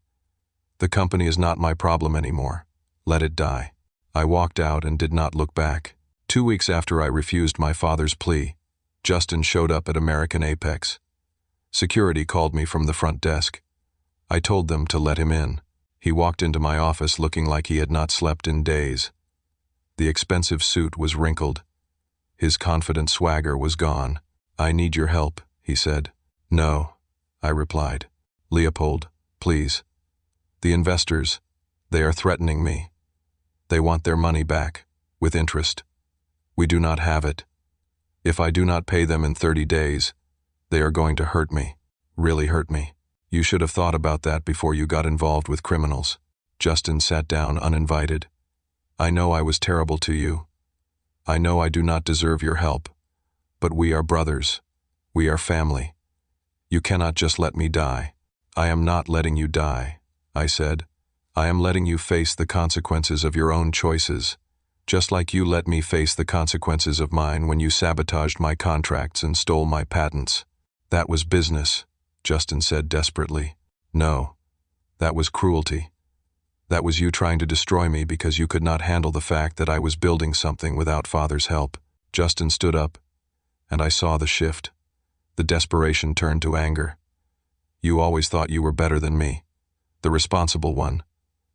The company is not my problem anymore. Let it die. I walked out and did not look back. 2 weeks after I refused my father's plea, Justin showed up at American Apex. Security called me from the front desk. I told them to let him in. He walked into my office looking like he had not slept in days. The expensive suit was wrinkled. His confident swagger was gone. I need your help, he said. No, I replied. Leopold, please. The investors, they are threatening me. They want their money back, with interest. We do not have it. If I do not pay them in 30 days, they are going to hurt me, really hurt me. You should have thought about that before you got involved with criminals. Justin sat down uninvited. I know I was terrible to you. I know I do not deserve your help. But we are brothers. We are family. You cannot just let me die. I am not letting you die, I said. I am letting you face the consequences of your own choices, just like you let me face the consequences of mine when you sabotaged my contracts and stole my patents. That was business, Justin said desperately. No, that was cruelty. That was you trying to destroy me because you could not handle the fact that I was building something without Father's help. Justin stood up, and I saw the shift. The desperation turned to anger. You always thought you were better than me. The responsible one.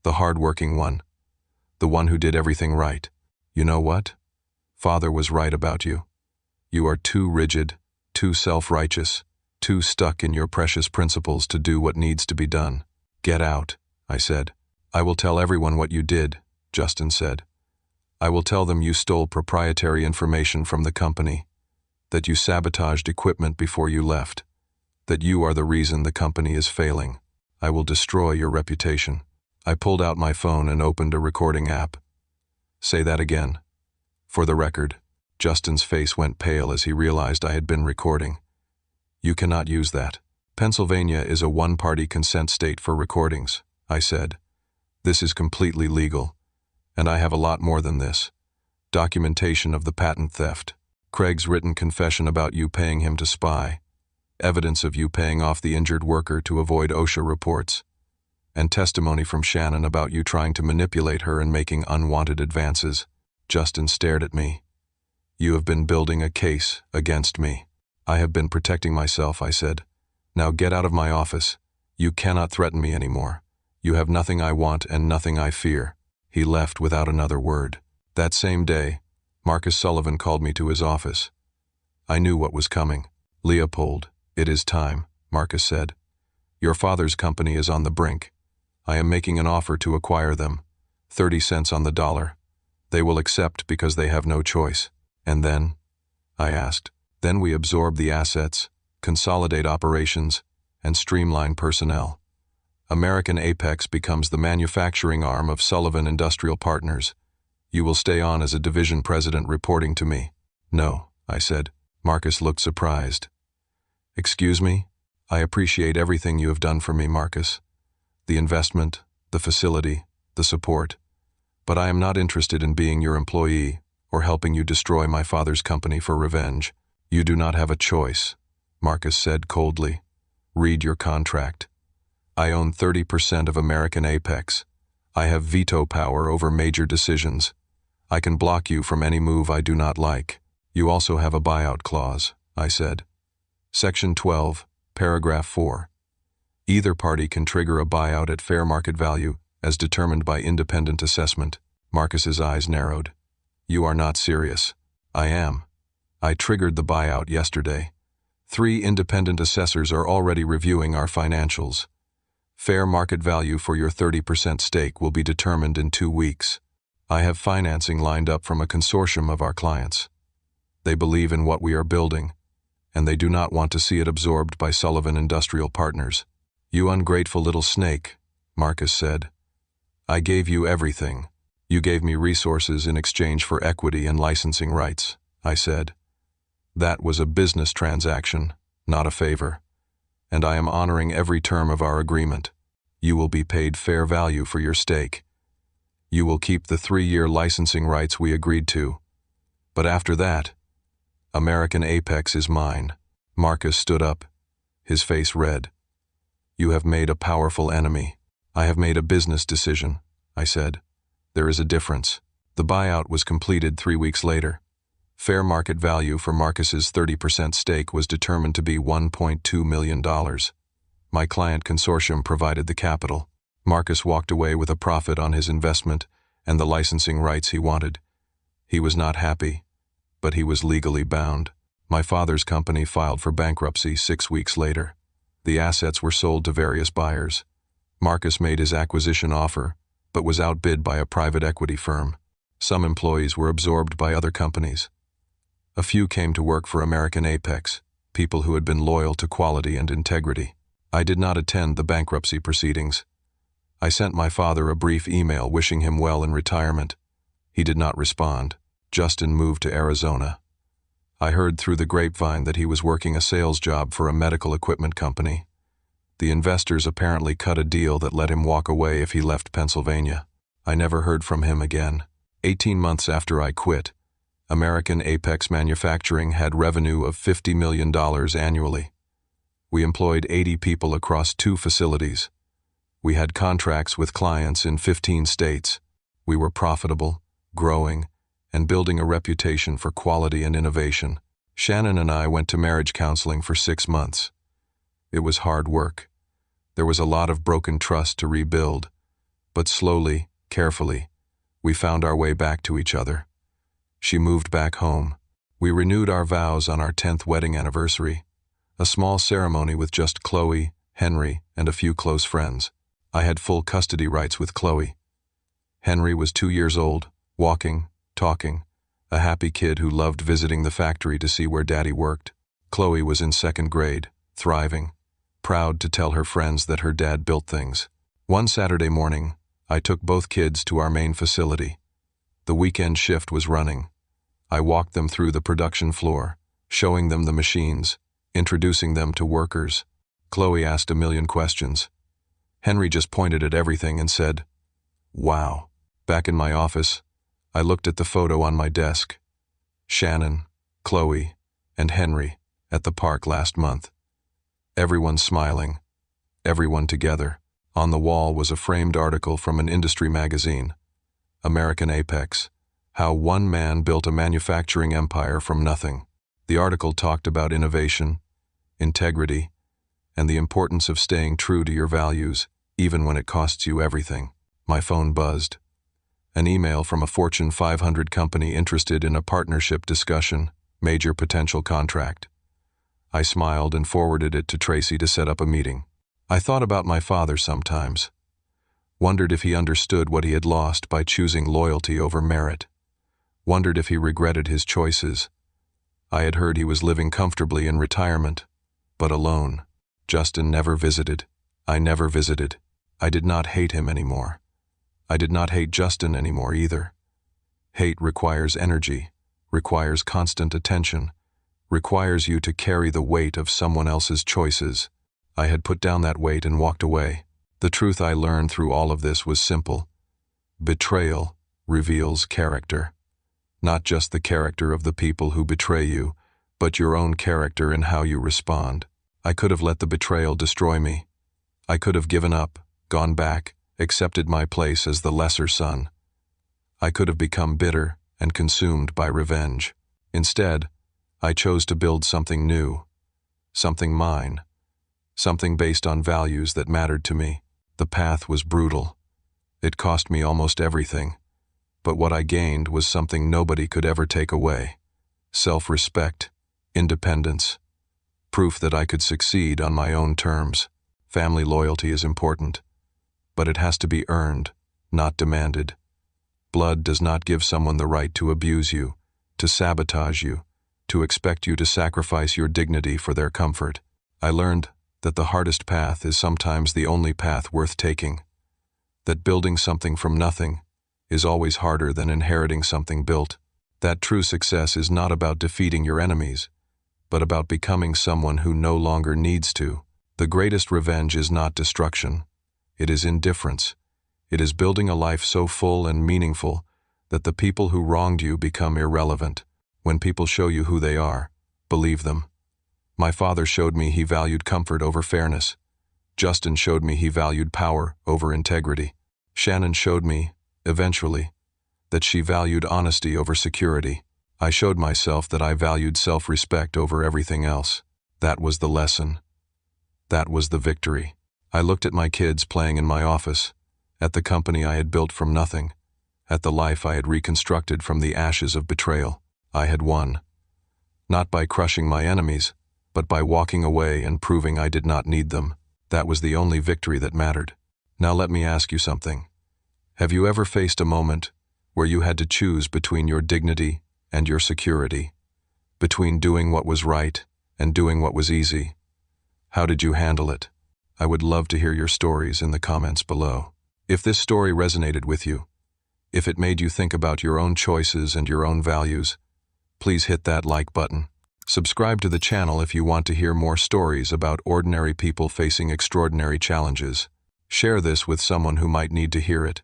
The hard-working one. The one who did everything right. You know what? Father was right about you. You are too rigid, too self-righteous, too stuck in your precious principles to do what needs to be done. Get out, I said. I will tell everyone what you did, Justin said. I will tell them you stole proprietary information from the company, that you sabotaged equipment before you left, that you are the reason the company is failing. I will destroy your reputation. I pulled out my phone and opened a recording app. Say that again. For the record, Justin's face went pale as he realized I had been recording. You cannot use that. Pennsylvania is a one-party consent state for recordings, I said. This is completely legal, and I have a lot more than this. Documentation of the patent theft, Craig's written confession about you paying him to spy, evidence of you paying off the injured worker to avoid OSHA reports, and testimony from Shannon about you trying to manipulate her and making unwanted advances. Justin stared at me. You have been building a case against me. I have been protecting myself, I said. Now get out of my office. You cannot threaten me anymore. You have nothing I want and nothing I fear. He left without another word. That same day, Marcus Sullivan called me to his office. I knew what was coming. Leopold, it is time, Marcus said. Your father's company is on the brink. I am making an offer to acquire them. 30 cents on the dollar. They will accept because they have no choice. And then? I asked. Then we absorb the assets, consolidate operations, and streamline personnel. American Apex becomes the manufacturing arm of Sullivan Industrial Partners. You will stay on as a division president reporting to me. No, I said. Marcus looked surprised. Excuse me? I appreciate everything you have done for me, Marcus. The investment, the facility, the support. But I am not interested in being your employee or helping you destroy my father's company for revenge. You do not have a choice, Marcus said coldly. Read your contract. I own 30% of American Apex. I have veto power over major decisions. I can block you from any move I do not like. You also have a buyout clause, I said. Section 12, paragraph 4. Either party can trigger a buyout at fair market value as determined by independent assessment. Marcus's eyes narrowed. You are not serious. I am. I triggered the buyout yesterday. 3 independent assessors are already reviewing our financials. Fair market value for your 30% stake will be determined in 2 weeks. I have financing lined up from a consortium of our clients. They believe in what we are building, and they do not want to see it absorbed by Sullivan Industrial Partners. "You ungrateful little snake," Marcus said. "I gave you everything. You gave me resources in exchange for equity and licensing rights," I said. "That was a business transaction, not a favor. And I am honoring every term of our agreement. You will be paid fair value for your stake. You will keep the 3-year licensing rights we agreed to. But after that, American Apex is mine." Marcus stood up, his face red. "You have made a powerful enemy." "I have made a business decision," I said. "There is a difference." The buyout was completed 3 weeks later. Fair market value for Marcus's 30% stake was determined to be $1.2 million. My client consortium provided the capital. Marcus walked away with a profit on his investment and the licensing rights he wanted. He was not happy, but he was legally bound. My father's company filed for bankruptcy 6 weeks later. The assets were sold to various buyers. Marcus made his acquisition offer, but was outbid by a private equity firm. Some employees were absorbed by other companies. A few came to work for American Apex, people who had been loyal to quality and integrity. I did not attend the bankruptcy proceedings. I sent my father a brief email wishing him well in retirement. He did not respond. Justin moved to Arizona. I heard through the grapevine that he was working a sales job for a medical equipment company. The investors apparently cut a deal that let him walk away if he left Pennsylvania. I never heard from him again. 18 months after I quit, American Apex Manufacturing had revenue of $50 million annually. We employed 80 people across 2 facilities. We had contracts with clients in 15 states. We were profitable, growing, and building a reputation for quality and innovation. Shannon and I went to marriage counseling for 6 months. It was hard work. There was a lot of broken trust to rebuild, but slowly, carefully, we found our way back to each other. She moved back home. We renewed our vows on our 10th wedding anniversary, a small ceremony with just Chloe, Henry, and a few close friends. I had full custody rights with Chloe. Henry was 2 years old, walking, talking, a happy kid who loved visiting the factory to see where Daddy worked. Chloe was in 2nd grade, thriving, proud to tell her friends that her dad built things. One Saturday morning, I took both kids to our main facility. The weekend shift was running. I walked them through the production floor, showing them the machines, introducing them to workers. Chloe asked a million questions. Henry just pointed at everything and said, "Wow." Back in my office, I looked at the photo on my desk. Shannon, Chloe, and Henry at the park last month. Everyone smiling, everyone together. On the wall was a framed article from an industry magazine, American Apex, how one man built a manufacturing empire from nothing. The article talked about innovation, integrity, and the importance of staying true to your values, even when it costs you everything. My phone buzzed. An email from a Fortune 500 company interested in a partnership discussion, major potential contract. I smiled and forwarded it to Tracy to set up a meeting. I thought about my father sometimes. Wondered if he understood what he had lost by choosing loyalty over merit. Wondered if he regretted his choices. I had heard he was living comfortably in retirement, but alone. Justin never visited. I never visited. I did not hate him anymore. I did not hate Justin anymore either. Hate requires energy, requires constant attention, requires you to carry the weight of someone else's choices. I had put down that weight and walked away. The truth I learned through all of this was simple. Betrayal reveals character. Not just the character of the people who betray you, but your own character in how you respond. I could have let the betrayal destroy me. I could have given up, gone back, accepted my place as the lesser son. I could have become bitter and consumed by revenge. Instead, I chose to build something new, something mine, something based on values that mattered to me. The path was brutal. It cost me almost everything, but what I gained was something nobody could ever take away. Self-respect, independence, proof that I could succeed on my own terms. Family loyalty is important, but it has to be earned, not demanded. Blood does not give someone the right to abuse you, to sabotage you, to expect you to sacrifice your dignity for their comfort. I learned that the hardest path is sometimes the only path worth taking, that building something from nothing is always harder than inheriting something built, that true success is not about defeating your enemies, but about becoming someone who no longer needs to. The greatest revenge is not destruction. It is indifference. It is building a life so full and meaningful that the people who wronged you become irrelevant. When people show you who they are, believe them. My father showed me he valued comfort over fairness. Justin showed me he valued power over integrity. Shannon showed me, eventually, that she valued honesty over security. I showed myself that I valued self-respect over everything else. That was the lesson. That was the victory. I looked at my kids playing in my office, at the company I had built from nothing, at the life I had reconstructed from the ashes of betrayal. I had won. Not by crushing my enemies, but by walking away and proving I did not need them. That was the only victory that mattered. Now let me ask you something. Have you ever faced a moment where you had to choose between your dignity and your security, between doing what was right and doing what was easy? How did you handle it? I would love to hear your stories in the comments below. If this story resonated with you, if it made you think about your own choices and your own values, please hit that like button. Subscribe to the channel if you want to hear more stories about ordinary people facing extraordinary challenges. Share this with someone who might need to hear it,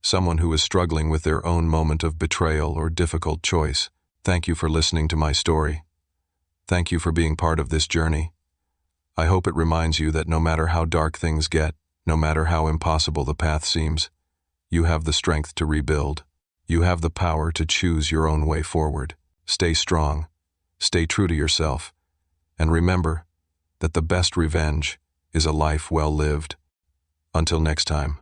someone who is struggling with their own moment of betrayal or difficult choice. Thank you for listening to my story. Thank you for being part of this journey. I hope it reminds you that no matter how dark things get, no matter how impossible the path seems, you have the strength to rebuild. You have the power to choose your own way forward. Stay strong, stay true to yourself, and remember that the best revenge is a life well lived. Until next time.